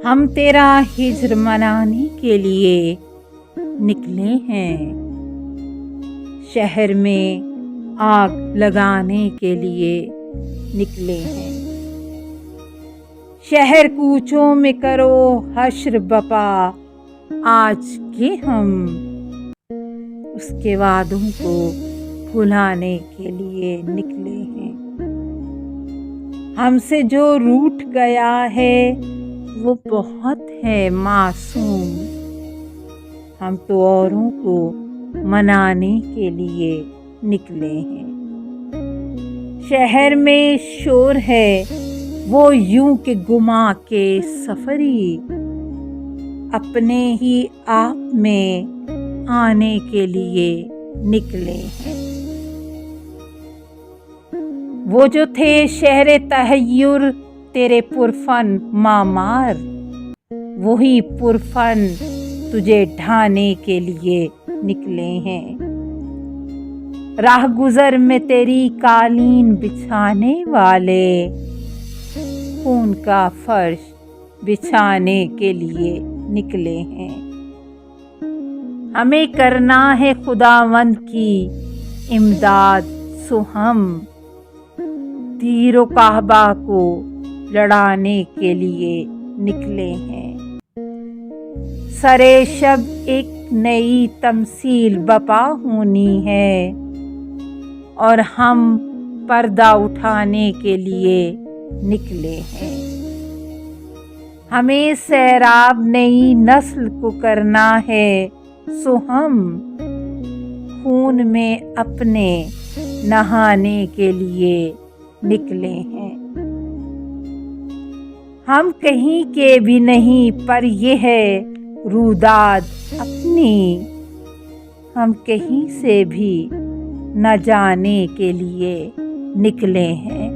ہم تیرا ہجر منانے کے لیے نکلے ہیں، شہر میں آگ لگانے کے لیے نکلے ہیں۔ شہر کوچوں میں کرو حشر بپا، آج کے ہم اس کے وعدوں کو بھلانے کے لیے نکلے ہیں۔ ہم سے جو روٹھ گیا ہے وہ بہت ہے معصوم، ہم تو اوروں کو منانے کے لیے نکلے ہیں۔ شہر میں شور ہے وہ یوں کہ گما کے سفری، اپنے ہی آپ میں آنے کے لیے نکلے ہیں۔ وہ جو تھے شہر تحیر تیرے پرفن معمار، وہی پرفن تجھے ڈھانے کے لیے نکلے ہیں۔ راہ گزر میں تیری قالین بچھانے والے، خون کا فرش بچھانے کے لیے نکلے ہیں۔ ہمیں کرنا ہے خداوند کی امداد، سو ہم تیر و کعبہ کو لڑانے کے لیے نکلے ہیں۔ سرے شب ایک نئی تمثیل بپا ہونی ہے، اور ہم پردہ اٹھانے کے لیے نکلے ہیں۔ ہمیں سیراب نئی نسل کو کرنا ہے، سو ہم خون میں اپنے نہانے کے لیے نکلے ہیں۔ ہم کہیں کے بھی نہیں پر یہ ہے روداد اپنی، ہم کہیں سے بھی نہ جانے کے لیے نکلے ہیں۔